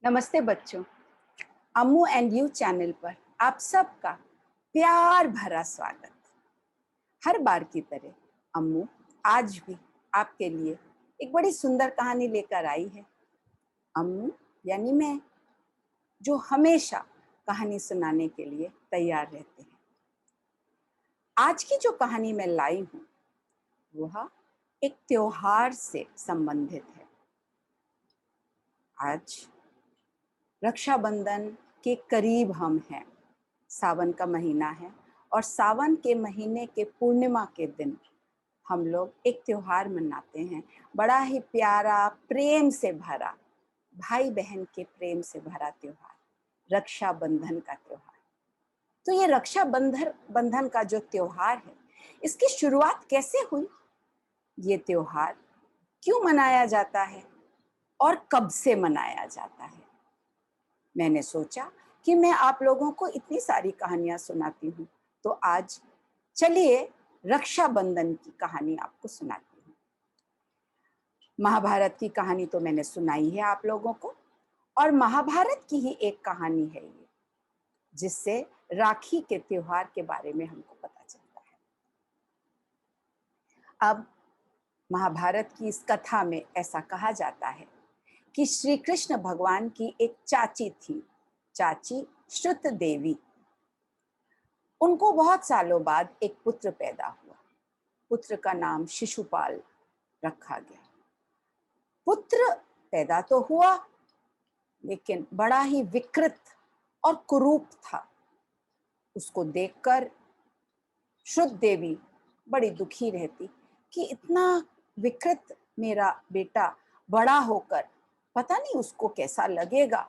नमस्ते बच्चों। अम्मू and you channel पर आप सबका प्यार भरा स्वागत। हर बार की तरह अम्मू आज भी आपके लिए एक बड़ी सुंदर कहानी लेकर आई है। अम्मू यानी मैं, जो हमेशा कहानी सुनाने के लिए तैयार रहते हैं। आज की जो कहानी मैं लाई हूँ वह एक त्योहार से संबंधित है। आज रक्षाबंधन के करीब हम हैं। सावन का महीना है और सावन के महीने के पूर्णिमा के दिन हम लोग एक त्योहार मनाते हैं। बड़ा ही प्यारा, प्रेम से भरा, भाई बहन के प्रेम से भरा त्योहार, रक्षाबंधन का त्योहार। तो ये रक्षाबंधन बंधन का जो त्योहार है, इसकी शुरुआत कैसे हुई, ये त्योहार क्यों मनाया जाता है और कब से मनाया जाता है। मैंने सोचा कि मैं आप लोगों को इतनी सारी कहानियां सुनाती हूँ, तो आज चलिए रक्षाबंधन की कहानी आपको सुनाती हूँ। महाभारत की कहानी तो मैंने सुनाई है आप लोगों को, और महाभारत की ही एक कहानी है ये, जिससे राखी के त्योहार के बारे में हमको पता चलता है। अब महाभारत की इस कथा में ऐसा कहा जाता है कि श्री कृष्ण भगवान की एक चाची थी, चाची श्रुत देवी। उनको बहुत सालों बाद एक पुत्र पैदा हुआ। पुत्र का नाम शिशुपाल रखा गया। पुत्र पैदा तो हुआ, लेकिन बड़ा ही विकृत और कुरूप था। उसको देखकर श्रुत देवी बड़ी दुखी रहती कि इतना विकृत मेरा बेटा बड़ा होकर पता नहीं उसको कैसा लगेगा।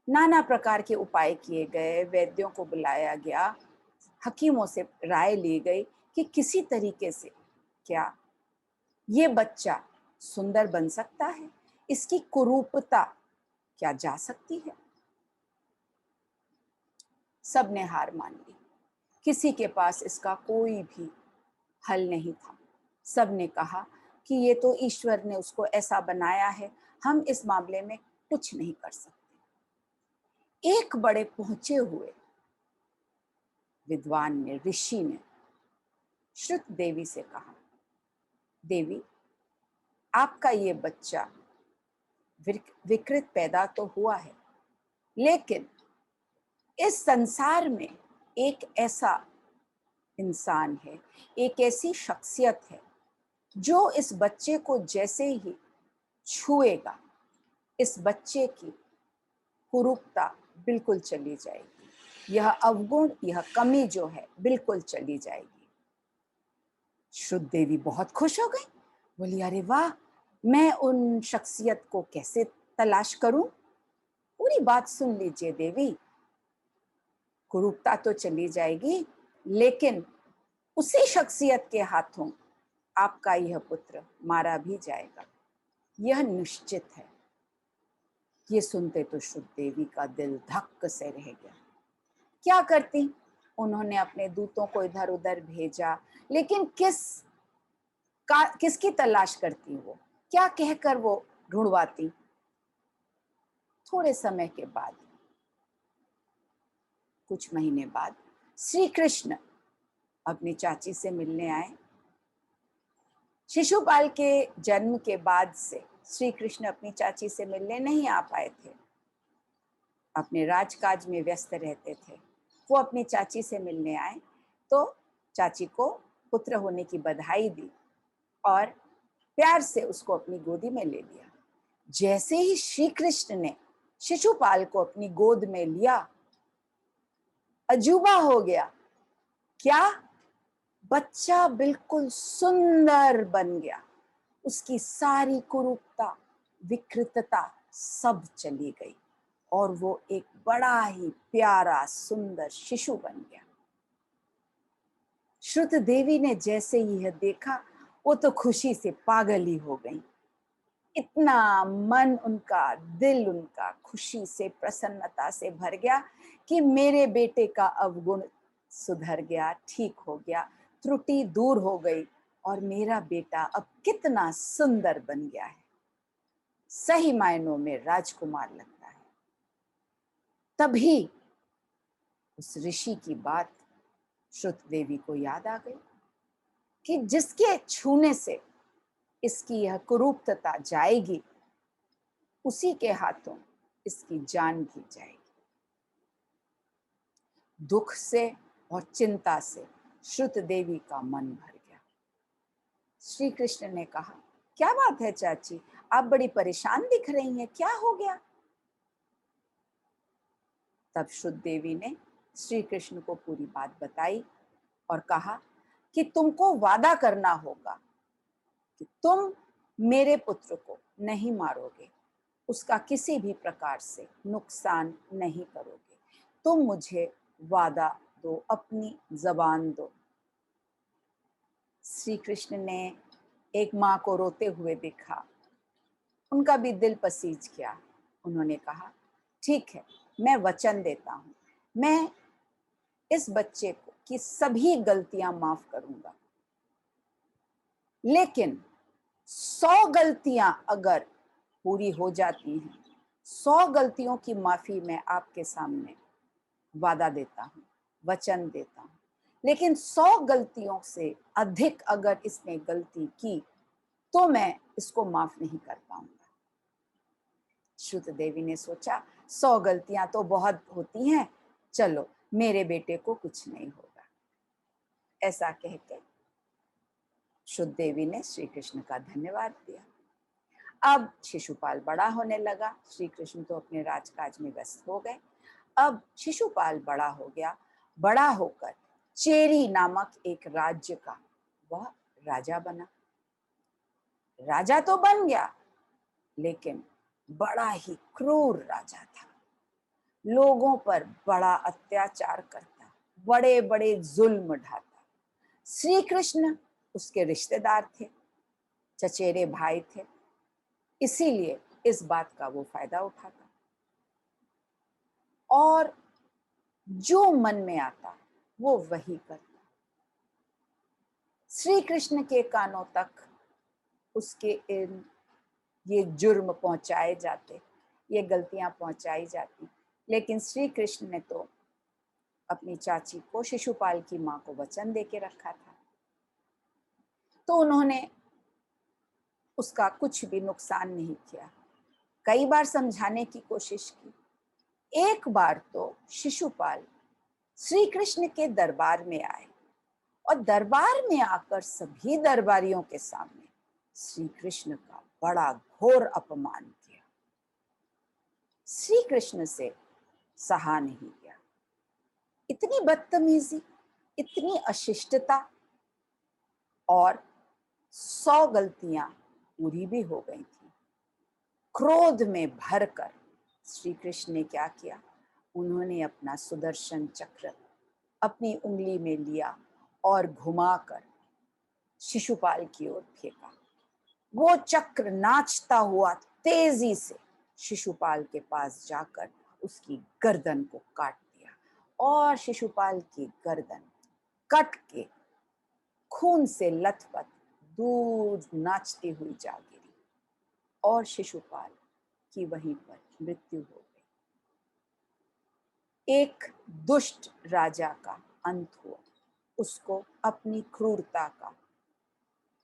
नाना प्रकार के उपाय किए गए, वैद्यों को बुलाया गया, हकीमों से राय ली गई कि किसी तरीके से क्या ये बच्चा सुंदर बन सकता है, इसकी कुरूपता क्या जा सकती है। सबने हार मान ली, किसी के पास इसका कोई भी हल नहीं था। सबने कहा कि ये तो ईश्वर ने उसको ऐसा बनाया है, हम इस मामले में कुछ नहीं कर सकते। एक बड़े पहुंचे हुए विद्वान ने, ऋषि ने श्रुत देवी से कहा, देवी, आपका ये बच्चा विकृत पैदा तो हुआ है, लेकिन इस संसार में एक ऐसा इंसान है, एक ऐसी शख्सियत है जो इस बच्चे को जैसे ही छुएगा, इस बच्चे की कुरूपता बिल्कुल चली जाएगी, यह अवगुण, यह कमी जो है बिल्कुल चली जाएगी। श्रुत देवी बहुत खुश हो गई, बोली, अरे वाह, मैं उन शख्सियत को कैसे तलाश करूं। पूरी बात सुन लीजिए देवी, कुरूपता तो चली जाएगी, लेकिन उसी शख्सियत के हाथों आपका यह पुत्र मारा भी जाएगा, यह निश्चित है। ये सुनते तो श्रुत देवी का दिल धक्क से रह गया। क्या करती? उन्होंने अपने दूतों को इधर उधर भेजा, लेकिन किसकी तलाश करती वो, क्या कहकर वो ढूंढवाती। थोड़े समय के बाद, कुछ महीने बाद, श्री कृष्ण अपनी चाची से मिलने आए। शिशुपाल के जन्म के बाद से श्री कृष्ण अपनी चाची से मिलने नहीं आ पाए थे, अपने राजकाज में व्यस्त रहते थे। वो अपनी चाची से मिलने आए तो चाची को पुत्र होने की बधाई दी और प्यार से उसको अपनी गोदी में ले लिया। जैसे ही श्री कृष्ण ने शिशुपाल को अपनी गोद में लिया, अजूबा हो गया। क्या? बच्चा बिल्कुल सुंदर बन गया, उसकी सारी कुरूपता, विकृतता सब चली गई और वो एक बड़ा ही प्यारा सुंदर शिशु बन गया। श्रुत देवी ने जैसे ही यह देखा, वो तो खुशी से पागल ही हो गई। इतना मन उनका, दिल उनका खुशी से, प्रसन्नता से भर गया कि मेरे बेटे का अवगुण सुधर गया, ठीक हो गया, त्रुटि दूर हो गई और मेरा बेटा अब कितना सुंदर बन गया है। सही मायनों में राजकुमार लगता है। तभी उस ऋषि की बात श्रुत देवी को याद आ गई कि जिसके छूने से इसकी यह कुरूपता जाएगी, उसी के हाथों इसकी जान भी जाएगी। दुख से और चिंता से श्रुत देवी का मन भर गया। श्री कृष्ण ने कहा, क्या बात है चाची, आप बड़ी परेशान दिख रही हैं, क्या हो गया? तब श्रुत देवी ने श्री कृष्ण को पूरी बात बताई और कहा कि तुमको वादा करना होगा कि तुम मेरे पुत्र को नहीं मारोगे, उसका किसी भी प्रकार से नुकसान नहीं करोगे। तुम मुझे वादा दो, अपनी जबान दो। श्री कृष्ण ने एक माँ को रोते हुए देखा, उनका भी दिल पसीज गया। उन्होंने कहा, ठीक है, मैं वचन देता हूँ, मैं इस बच्चे को की सभी गलतियां माफ करूंगा, लेकिन 100 गलतियां अगर पूरी हो जाती हैं, 100 गलतियों की माफी मैं आपके सामने वादा देता हूँ, वचन देता हूँ। लेकिन 100 गलतियों से अधिक अगर इसने गलती की तो मैं इसको माफ नहीं कर पाऊंगा। श्रुत देवी ने सोचा, 100 गलतियां तो बहुत होती हैं, चलो मेरे बेटे को कुछ नहीं होगा। ऐसा कहकर श्रुत देवी ने श्री कृष्ण का धन्यवाद दिया। अब शिशुपाल बड़ा होने लगा। श्री कृष्ण तो अपने राजकाज में व्यस्त हो गए। अब शिशुपाल बड़ा हो गया। बड़ा होकर चेरी नामक एक राज्य का वह राजा बना। राजा तो बन गया, लेकिन बड़ा ही क्रूर राजा था। लोगों पर बड़ा अत्याचार करता, बड़े बड़े जुल्म ढाता। श्री कृष्ण उसके रिश्तेदार थे, चचेरे भाई थे, इसीलिए इस बात का वो फायदा उठाता और जो मन में आता वो वही करता। श्री कृष्ण के कानों तक उसके ये जुर्म पहुंचाए जाते, ये गलतियां पहुंचाई जाती, लेकिन श्री कृष्ण ने तो अपनी चाची को, शिशुपाल की मां को वचन देके रखा था, तो उन्होंने उसका कुछ भी नुकसान नहीं किया। कई बार समझाने की कोशिश की। एक बार तो शिशुपाल श्री कृष्ण के दरबार में आए और दरबार में आकर सभी दरबारियों के सामने श्री कृष्ण का बड़ा घोर अपमान किया। श्री कृष्ण से सहा नहीं गया। इतनी बदतमीजी, इतनी अशिष्टता, और 100 गलतियां पूरी भी हो गई थी। क्रोध में भरकर श्री कृष्ण ने क्या किया, उन्होंने अपना सुदर्शन चक्र अपनी उंगली में लिया और घुमाकर शिशुपाल की ओर फेंका। वो चक्र नाचता हुआ तेजी से शिशुपाल के पास जाकर उसकी गर्दन को काट दिया और शिशुपाल की गर्दन कट के खून से लथपथ दूर नाचती हुई जा गिरी और शिशुपाल की वहीं पर मृत्यु हो गई। एक दुष्ट राजा का अंत हुआ, उसको अपनी क्रूरता का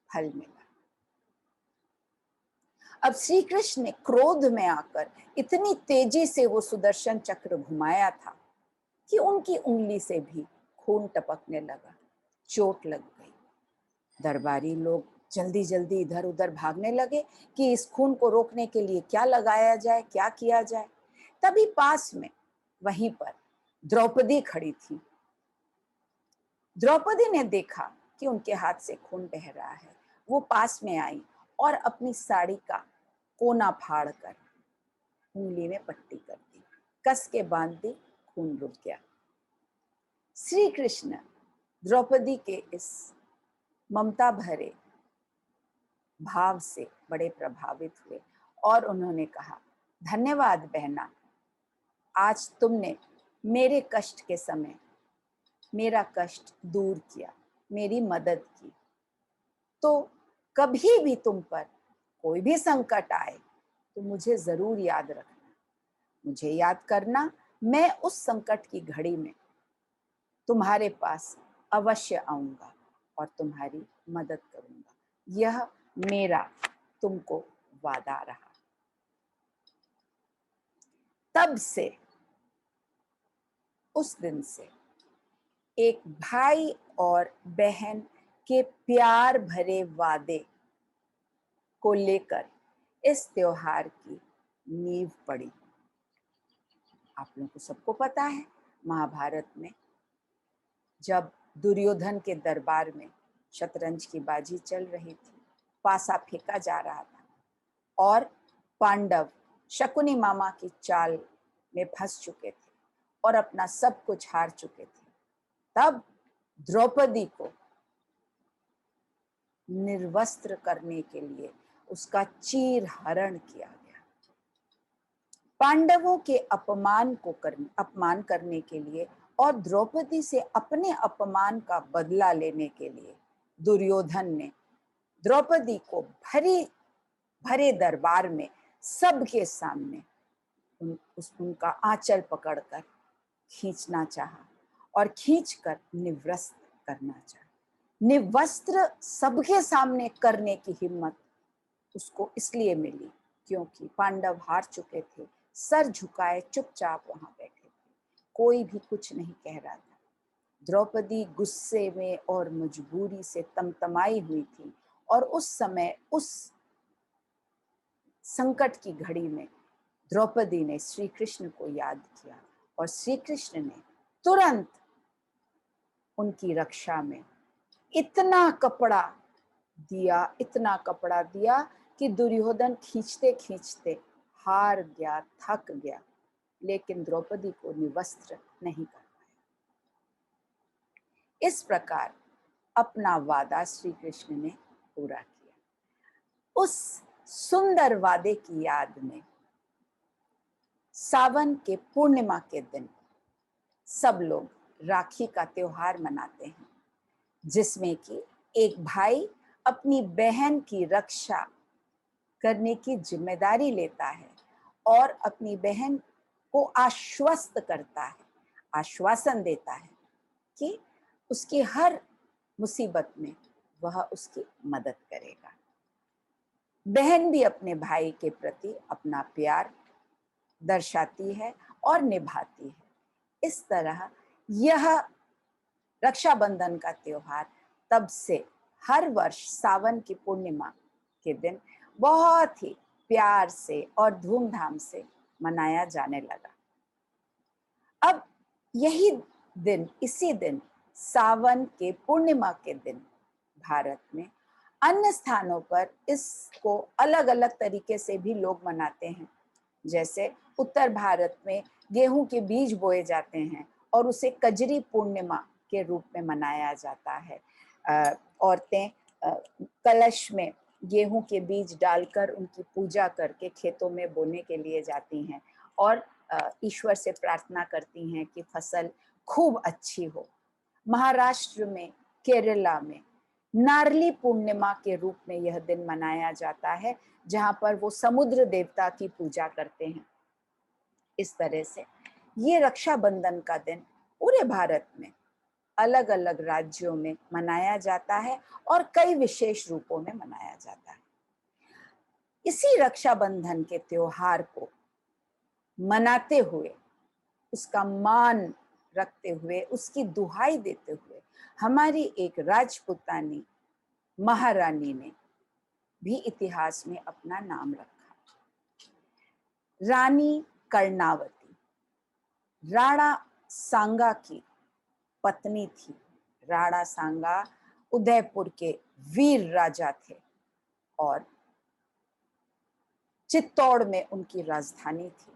फल मिला। अब श्री कृष्ण ने क्रोध में आकर इतनी तेजी से वो सुदर्शन चक्र घुमाया था कि उनकी उंगली से भी खून टपकने लगा, चोट लग गई। दरबारी लोग जल्दी जल्दी इधर उधर भागने लगे कि इस खून को रोकने के लिए क्या लगाया जाए, क्या किया जाए। तभी पास में वहीं पर द्रौपदी खड़ी थी। द्रौपदी ने देखा कि उनके हाथ से खून बह रहा है। वो पास में आई और अपनी साड़ी का कोना फाड़ कर उंगली में पट्टी कर दी, कस के बांध दी, खून रुक गया। श्री कृष्ण द्रौपदी के इस ममता भरे भाव से बड़े प्रभावित हुए और उन्होंने कहा, धन्यवाद बहना, आज तुमने मेरे कष्ट के समय मेरा कष्ट दूर किया, मेरी मदद की। तो कभी भी तुम पर कोई भी संकट आए तो मुझे जरूर याद रखना, मुझे याद करना। मैं उस संकट की घड़ी में तुम्हारे पास अवश्य आऊंगा और तुम्हारी मदद करूंगा। यह मेरा तुमको वादा रहा। तब से, उस दिन से एक भाई और बहन के प्यार भरे वादे को लेकर इस त्योहार की नींव पड़ी। आप लोगों को सबको पता है, महाभारत में जब दुर्योधन के दरबार में शतरंज की बाजी चल रही थी, पासा फेंका जा रहा था और पांडव शकुनी मामा की चाल में फंस चुके थे और अपना सब कुछ हार चुके थे, तब द्रौपदी को निर्वस्त्र करने के लिए उसका चीर हरण किया गया। पांडवों के अपमान करने के लिए और द्रौपदी से अपने अपमान का बदला लेने के लिए दुर्योधन ने द्रौपदी को भरे दरबार में सबके सामने उनका आंचल पकड़कर खींचना चाहा और खींचकर निवस्त्र करना चाहा। निवस्त्र सबके सामने करने की हिम्मत उसको इसलिए मिली क्योंकि पांडव हार चुके थे, सर झुकाए चुपचाप वहां बैठे थे, कोई भी कुछ नहीं कह रहा था। द्रौपदी गुस्से में और मजबूरी से तमतमाई हुई थी और उस समय, उस संकट की घड़ी में द्रौपदी ने श्री कृष्ण को याद किया और श्री कृष्ण ने तुरंत उनकी रक्षा में इतना कपड़ा दिया कि दुर्योधन खींचते खींचते हार गया, थक गया, लेकिन द्रौपदी को निवस्त्र नहीं कर पाया। इस प्रकार अपना वादा श्री कृष्ण ने पूरा किया। उस सुंदर वादे की याद में सावन के पूर्णिमा के दिन सब लोग राखी का त्योहार मनाते हैं, जिसमें कि एक भाई अपनी बहन की रक्षा करने की जिम्मेदारी लेता है और अपनी बहन को आश्वस्त करता है, आश्वासन देता है कि उसकी हर मुसीबत में वह उसकी मदद करेगा। बहन भी अपने भाई के प्रति अपना प्यार दर्शाती है और निभाती है। इस तरह यह रक्षाबंधन का त्योहार तब से हर वर्ष सावन की पूर्णिमा के दिन बहुत ही प्यार से और धूमधाम से मनाया जाने लगा। अब यही दिन, इसी दिन सावन के पूर्णिमा के दिन भारत में अन्य स्थानों पर इसको अलग अलग तरीके से भी लोग मनाते हैं। जैसे उत्तर भारत में गेहूं के बीज बोए जाते हैं और उसे कजरी पूर्णिमा के रूप में मनाया जाता है। औरतें कलश में गेहूं के बीज डालकर उनकी पूजा करके खेतों में बोने के लिए जाती हैं और ईश्वर से प्रार्थना करती हैं कि फसल खूब अच्छी हो। महाराष्ट्र में, केरला में नारली पूर्णिमा के रूप में यह दिन मनाया जाता है, जहां पर वो समुद्र देवता की पूजा करते हैं। इस तरह से ये रक्षाबंधन का दिन पूरे भारत में अलग अलग राज्यों में मनाया जाता है और कई विशेष रूपों में मनाया जाता है। इसी रक्षाबंधन के त्योहार को मनाते हुए, उसका मान रखते हुए, उसकी दुहाई देते हुए हमारी एक राजपुतानी महारानी ने भी इतिहास में अपना नाम रखा। रानी कर्णावती राणा सांगा की पत्नी थी। राणा सांगा उदयपुर के वीर राजा थे और चित्तौड़ में उनकी राजधानी थी।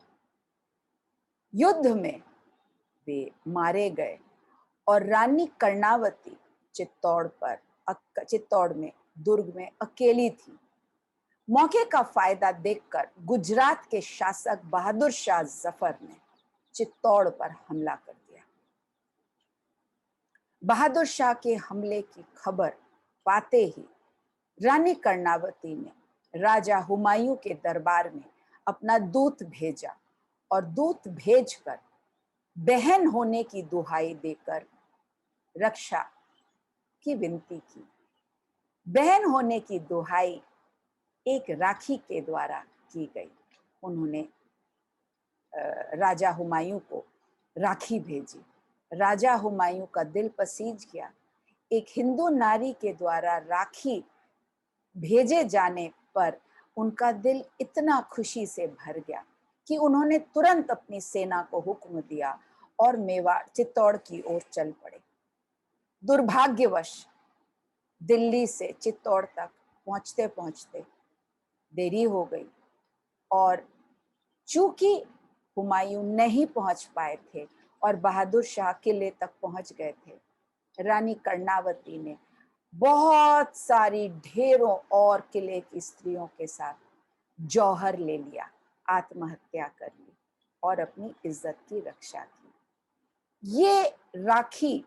युद्ध में वे मारे गए और रानी कर्णावती चित्तौड़ में दुर्ग में अकेली थी। मौके का फायदा देखकर गुजरात के शासक बहादुर शाह जफर ने चित्तौड़ पर हमला कर दिया। बहादुर शाह के हमले की खबर पाते ही रानी कर्णावती ने राजा हुमायूं के दरबार में अपना दूत भेजा और दूत भेजकर बहन होने की दुहाई देकर रक्षा की विनती की। बहन होने की दुहाई एक राखी के द्वारा की गई। उन्होंने राजा हुमायूं को राखी भेजी। राजा हुमायूं का दिल पसीज गया। एक हिंदू नारी के द्वारा राखी भेजे जाने पर उनका दिल इतना खुशी से भर गया कि उन्होंने तुरंत अपनी सेना को हुक्म दिया और मेवाड़ चित्तौड़ की ओर चल पड़े। दुर्भाग्यवश दिल्ली से चित्तौड़ तक पहुंचते पहुंचते देरी हो गई और चूंकि हुमायूं नहीं पहुंच पाए थे और बहादुर शाह किले तक पहुंच गए थे, रानी कर्णावती ने बहुत सारी ढेरों और किले की स्त्रियों के साथ जौहर ले लिया, आत्महत्या कर ली और अपनी इज्जत की रक्षा की। ये राखी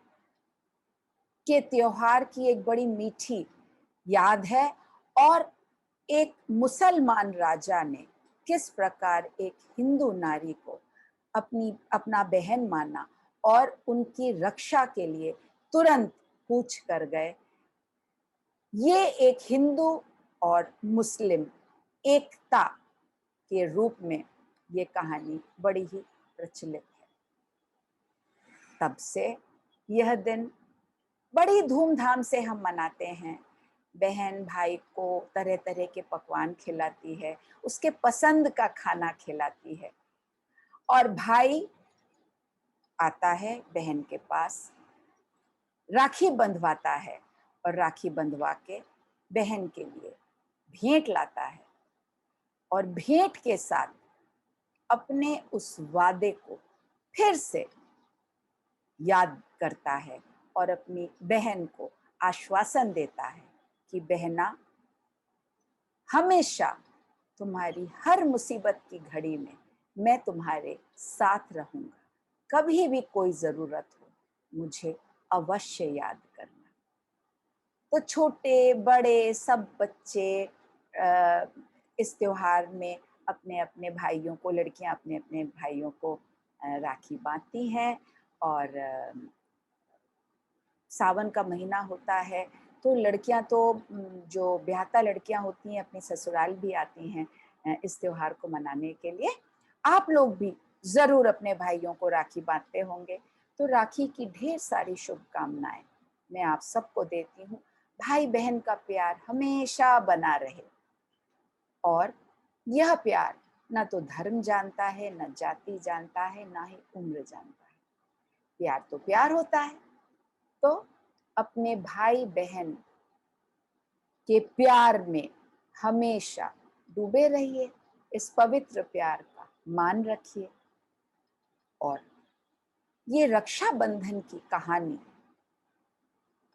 के त्योहार की एक बड़ी मीठी याद है और एक मुसलमान राजा ने किस प्रकार एक हिंदू नारी को अपना बहन माना और उनकी रक्षा के लिए तुरंत कूच कर गए। ये एक हिंदू और मुस्लिम एकता के रूप में ये कहानी बड़ी ही प्रचलित है। तब से यह दिन बड़ी धूमधाम से हम मनाते हैं। बहन भाई को तरह तरह के पकवान खिलाती है, उसके पसंद का खाना खिलाती है और भाई आता है बहन के पास, राखी बंधवाता है और राखी बंधवा के बहन के लिए भेंट लाता है और भेंट के साथ अपने उस वादे को फिर से याद करता है और अपनी बहन को आश्वासन देता है कि बहना, हमेशा तुम्हारी हर मुसीबत की घड़ी में मैं तुम्हारे साथ रहूंगा। कभी भी कोई जरूरत हो मुझे अवश्य याद करना। तो छोटे बड़े सब बच्चे इस त्योहार में अपने अपने भाइयों को, लड़कियां अपने अपने भाइयों को राखी बांधती हैं और सावन का महीना होता है तो लड़कियां तो जो ब्याहता लड़कियां होती हैं अपने ससुराल भी आती हैं इस त्योहार को मनाने के लिए। आप लोग भी जरूर अपने भाइयों को राखी बांधते होंगे, तो राखी की ढेर सारी शुभकामनाएं मैं आप सबको देती हूँ। भाई बहन का प्यार हमेशा बना रहे और यह प्यार ना तो धर्म जानता है, ना जाति जानता है, ना ही उम्र जानता है। प्यार तो प्यार होता है। तो अपने भाई बहन के प्यार में हमेशा डूबे रहिए, इस पवित्र प्यार का मान रखिए और ये रक्षाबंधन की कहानी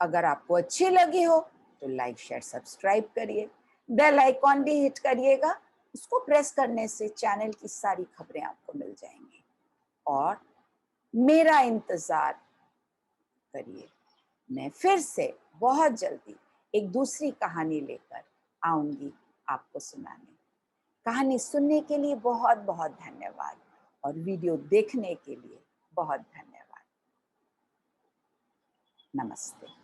अगर आपको अच्छी लगी हो तो लाइक शेयर सब्सक्राइब करिए, बेल आइकॉन भी हिट करिएगा। उसको प्रेस करने से चैनल की सारी खबरें आपको मिल जाएंगी और मेरा इंतजार करिए। मैं फिर से बहुत जल्दी एक दूसरी कहानी लेकर आऊंगी आपको सुनाने। कहानी सुनने के लिए बहुत बहुत धन्यवाद और वीडियो देखने के लिए बहुत धन्यवाद। नमस्ते।